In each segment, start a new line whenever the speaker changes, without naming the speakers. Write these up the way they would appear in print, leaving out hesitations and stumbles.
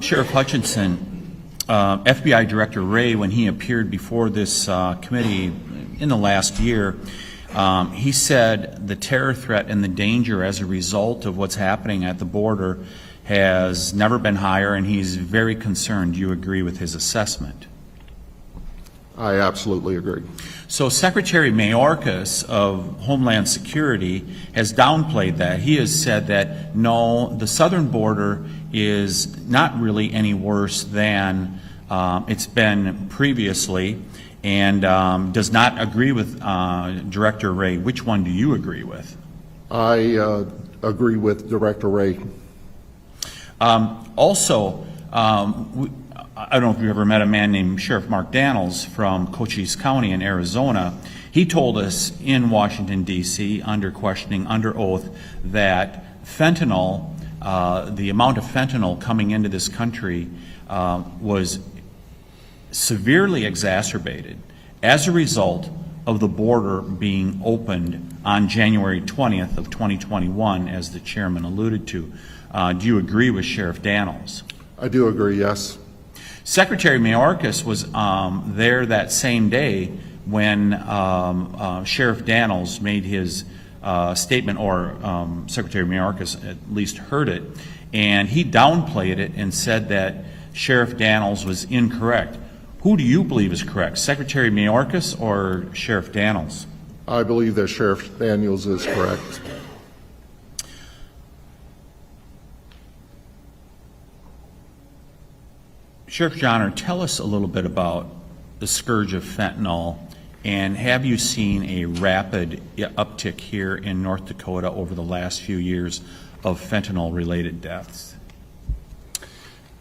Sheriff Hutchinson, FBI Director Ray, when he appeared before this committee in the last year, he said the terror threat and the danger as a result of what's happening at the border has never been higher, and he's very concerned. Do you agree with his assessment?
I absolutely agree.
So Secretary Mayorkas of Homeland Security has downplayed that. He has said that, no, the southern border is not really any worse than it's been previously, and does not agree with Director Ray. Which one do you agree with?
I agree with Director Ray.
Also, I don't know if you've ever met a man named Sheriff Mark Daniels from Cochise County in Arizona. He told us in Washington, D.C., under questioning, under oath, that fentanyl, the amount of fentanyl coming into this country was severely exacerbated as a result of the border being opened on January 20th of 2021, as the chairman alluded to. Do you agree with Sheriff Daniels?
I do agree, yes.
Secretary Mayorkas was there that same day when Sheriff Daniels made his statement, or Secretary Mayorkas at least heard it, and he downplayed it and said that Sheriff Daniels was incorrect. Who do you believe is correct, Secretary Mayorkas or Sheriff Daniels?
I believe that Sheriff Daniels is correct.
Sheriff Johnner, tell us a little bit about the scourge of fentanyl, and have you seen a rapid uptick here in North Dakota over the last few years of fentanyl-related deaths?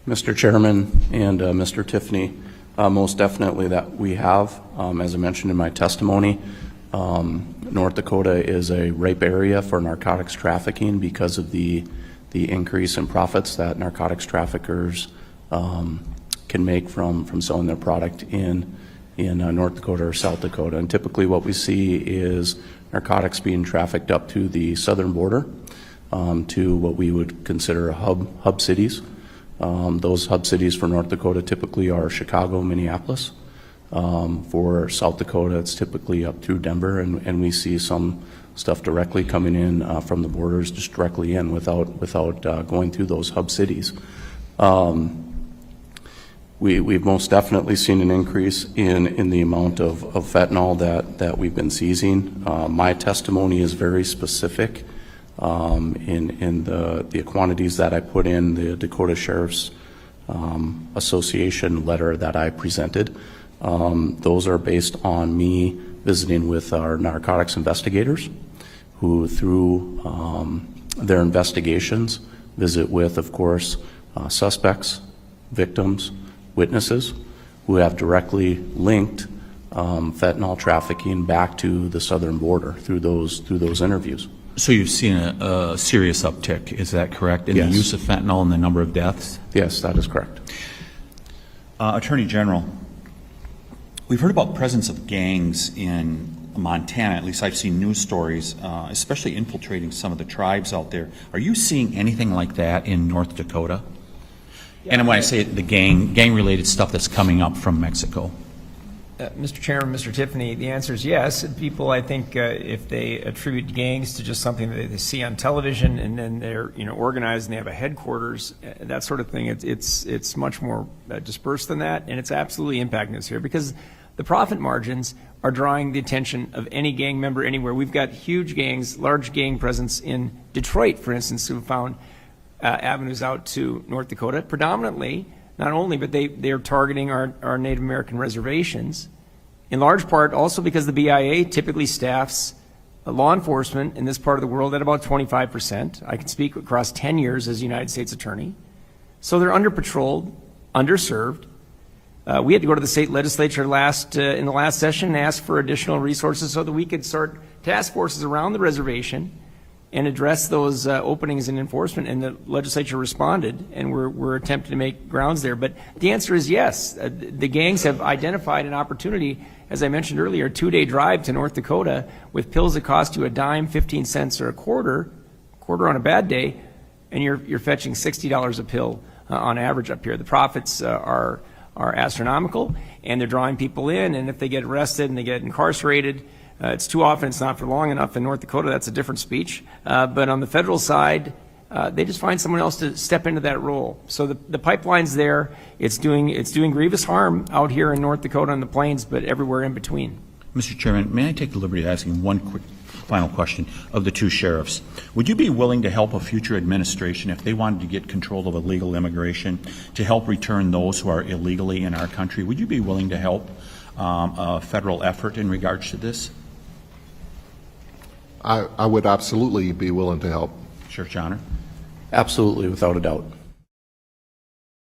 Mr. Chairman and Mr. Tiffany, most definitely that we have. As I mentioned in my testimony, North Dakota is a ripe area for narcotics trafficking because of the increase in profits that narcotics traffickers can make from selling their product in North Dakota or South Dakota. And typically what we see is narcotics being trafficked up to the southern border to what we would consider hub cities. Those hub cities for North Dakota typically are Chicago, Minneapolis. For South Dakota, it's typically up through Denver, and we see some stuff directly coming in from the borders, just directly in without going through those hub cities. We've most definitely seen an increase in the amount of fentanyl that we've been seizing. My testimony is very specific in the quantities that I put in the Dakota Sheriff's Association letter that I presented. Those are based on me visiting with our narcotics investigators, who through their investigations visit with, of course, suspects, victims, witnesses who have directly linked fentanyl trafficking back to the southern border through those interviews.
So you've seen a serious uptick, is that correct, in
Yes.
the use of fentanyl and the number of deaths?
Yes, that is correct.
Attorney General, we've heard about presence of gangs in Montana. At least I've seen news stories, especially infiltrating some of the tribes out there. Are you seeing anything like that in North Dakota? Yeah, and when I say the gang-related stuff that's coming up from Mexico.
Mr. Chairman, Mr. Tiffany, the answer is yes. People, I think, if they attribute gangs to just something that they see on television and then they're organized and they have a headquarters, that sort of thing, it's much more dispersed than that, and it's absolutely impacting us here because the profit margins are drawing the attention of any gang member anywhere. We've got huge gangs, large gang presence in Detroit, for instance, who found avenues out to North Dakota, predominantly, not only, but they are targeting our Native American reservations, in large part also because the BIA typically staffs law enforcement in this part of the world at about 25%. I can speak across 10 years as a United States Attorney. So they're under-patrolled, underserved. We had to go to the state legislature in the last session and ask for additional resources so that we could start task forces around the reservation and address those openings in enforcement, and the legislature responded, and we're attempting to make grounds there. But the answer is yes. The gangs have identified an opportunity, as I mentioned earlier, a 2-day drive to North Dakota with pills that cost you a dime, 15 cents, or a quarter on a bad day, and you're fetching $60 a pill on average up here. The profits are astronomical, and they're drawing people in, and if they get arrested and they get incarcerated, it's too often, it's not for long enough. In North Dakota, that's a different speech. But on the federal side, they just find someone else to step into that role. So the pipeline's there. It's doing grievous harm out here in North Dakota on the plains, but everywhere in between.
Mr. Chairman, may I take the liberty of asking one quick final question of the two sheriffs? Would you be willing to help a future administration if they wanted to get control of illegal immigration to help return those who are illegally in our country? Would you be willing to help a federal effort in regards to this?
I would absolutely be willing to help.
Sheriff Johnner?
Absolutely, without a doubt.